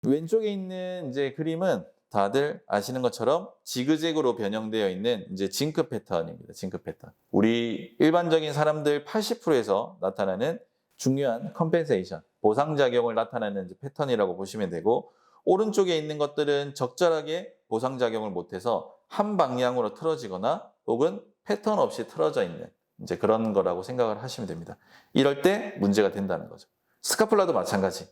왼쪽에 있는 이제 그림은 다들 아시는 것처럼 지그재그로 변형되어 있는 이제 징크 패턴입니다. 징크 패턴. 우리 일반적인 사람들 80%에서 나타나는 중요한 컴펜세이션, 보상작용을 나타내는 이제 패턴이라고 보시면 되고, 오른쪽에 있는 것들은 적절하게 보상작용을 못해서 한 방향으로 틀어지거나 혹은 패턴 없이 틀어져 있는 이제 그런 거라고 생각을 하시면 됩니다. 이럴 때 문제가 된다는 거죠. 스카폴라도 마찬가지.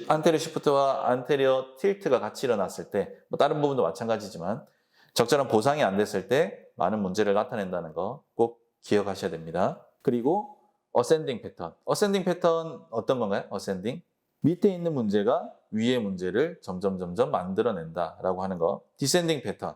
안테리어 시프트와 안테리어 틸트가 같이 일어났을 때, 뭐 다른 부분도 마찬가지지만 적절한 보상이 안 됐을 때 많은 문제를 나타낸다는 거 꼭 기억하셔야 됩니다. 그리고 어센딩 패턴. 어센딩 패턴 어떤 건가요? 어센딩. 밑에 있는 문제가 위의 문제를 점점 만들어낸다라고 하는 거. 디센딩 패턴.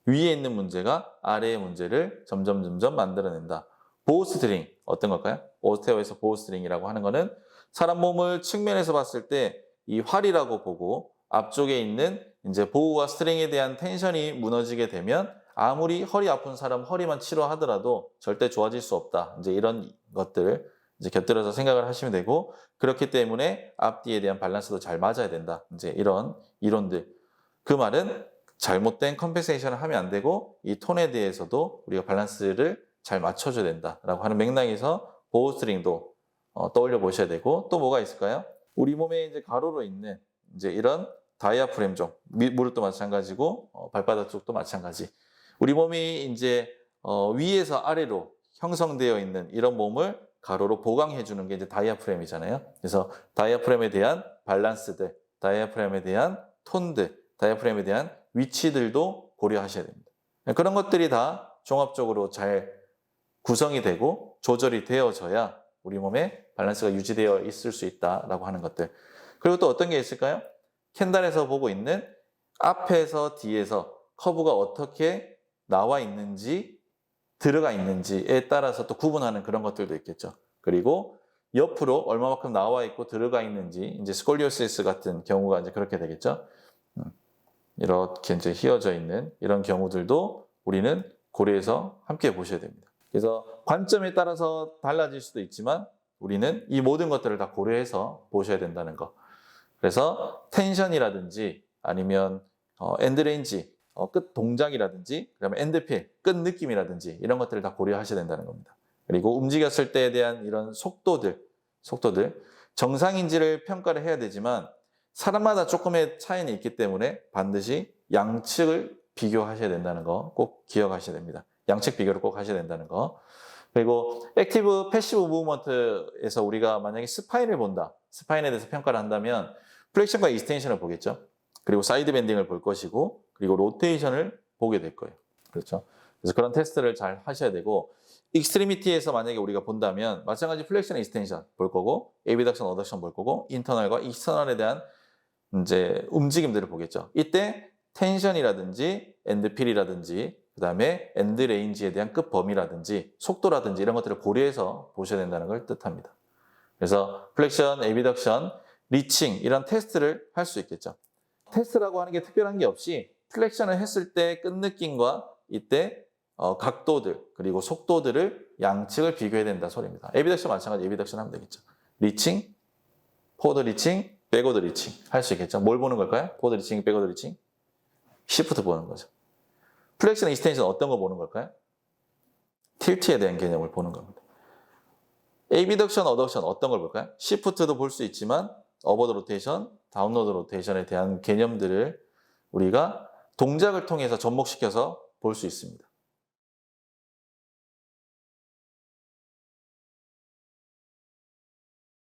위에 있는 문제가 아래의 문제를 점점 만들어낸다. 보호 스트링 어떤 걸까요? 오스테오에서 보호 스트링이라고 하는 거는 사람 몸을 측면에서 봤을 때 이 활이라고 보고 앞쪽에 있는 이제 보호와 스트링에 대한 텐션이 무너지게 되면 아무리 허리 아픈 사람 허리만 치료하더라도 절대 좋아질 수 없다. 이제 이런 것들 이제 곁들여서 생각을 하시면 되고, 그렇기 때문에 앞뒤에 대한 밸런스도 잘 맞아야 된다. 이제 이런 이론들. 그 말은 잘못된 컴pen세이션을 하면 안 되고 이 톤에 대해서도 우리가 밸런스를 잘 맞춰줘야 된다라고 하는 맥락에서 보호 스트링도 떠올려 보셔야 되고, 또 뭐가 있을까요? 우리 몸에 이제 가로로 있는 이제 이런 다이아프램 쪽, 무릎도 마찬가지고 발바닥 쪽도 마찬가지. 우리 몸이 이제 위에서 아래로 형성되어 있는 이런 몸을 가로로 보강해 주는 게 이제 다이아프램이잖아요. 그래서 다이아프램에 대한 밸런스들, 다이아프램에 대한 톤들, 다이아프램에 대한 위치들도 고려하셔야 됩니다. 그런 것들이 다 종합적으로 잘 구성이 되고 조절이 되어져야 우리 몸에 밸런스가 유지되어 있을 수 있다라고 하는 것들. 그리고 또 어떤 게 있을까요? 캔달에서 보고 있는 앞에서 뒤에서 커브가 어떻게 나와 있는지 들어가 있는지에 따라서 또 구분하는 그런 것들도 있겠죠. 그리고 옆으로 얼마만큼 나와 있고 들어가 있는지, 이제 스콜리오시스 같은 경우가 이제 그렇게 되겠죠. 이렇게 이제 휘어져 있는 이런 경우들도 우리는 고려해서 함께 보셔야 됩니다. 그래서 관점에 따라서 달라질 수도 있지만 우리는 이 모든 것들을 다 고려해서 보셔야 된다는 거. 그래서 텐션이라든지 아니면 엔드레인지, 끝 동작이라든지, 그다음에 엔드필, 끝 느낌이라든지 이런 것들을 다 고려하셔야 된다는 겁니다. 그리고 움직였을 때에 대한 이런 속도들, 정상인지를 평가를 해야 되지만 사람마다 조금의 차이는 있기 때문에 반드시 양측을 비교하셔야 된다는 거 꼭 기억하셔야 됩니다. 양측 비교를 꼭 하셔야 된다는 거. 그리고 액티브 패시브 무브먼트에서 우리가 만약에 스파인을 본다. 스파인에 대해서 평가를 한다면 플렉션과 익스텐션을 보겠죠. 그리고 사이드 밴딩을 볼 것이고, 그리고 로테이션을 보게 될 거예요. 그렇죠. 그래서 그런 테스트를 잘 하셔야 되고, 익스트리미티에서 만약에 우리가 본다면 마찬가지 플렉션, 익스텐션 볼 거고, 에비덕션, 어덕션 볼 거고, 인터널과 익스터널에 대한 이제 움직임들을 보겠죠. 이때 텐션이라든지 엔드필이라든지 그다음에 엔드 레인지에 대한 끝 범위라든지 속도라든지 이런 것들을 고려해서 보셔야 된다는 걸 뜻합니다. 그래서 플렉션, 에비덕션, 리칭 이런 테스트를 할 수 있겠죠. 테스트라고 하는 게 특별한 게 없이 플렉션을 했을 때 끝 느낌과 이때 각도들 그리고 속도들을 양측을 비교해야 된다 소리입니다. 에비덕션 마찬가지 에비덕션 하면 되겠죠. 리칭, 포워드 리칭, 백워드 리칭 할 수 있겠죠. 뭘 보는 걸까요? 포워드 리칭, 백워드 리칭? 시프트 보는 거죠. 플렉션, 익스텐션 어떤 거 보는 걸까요? 틸트에 대한 개념을 보는 겁니다. 에비덕션, 어덕션 어떤 걸 볼까요? 시프트도 볼 수 있지만 어버드 로테이션, 다운로드 로테이션에 대한 개념들을 우리가 동작을 통해서 접목시켜서 볼 수 있습니다.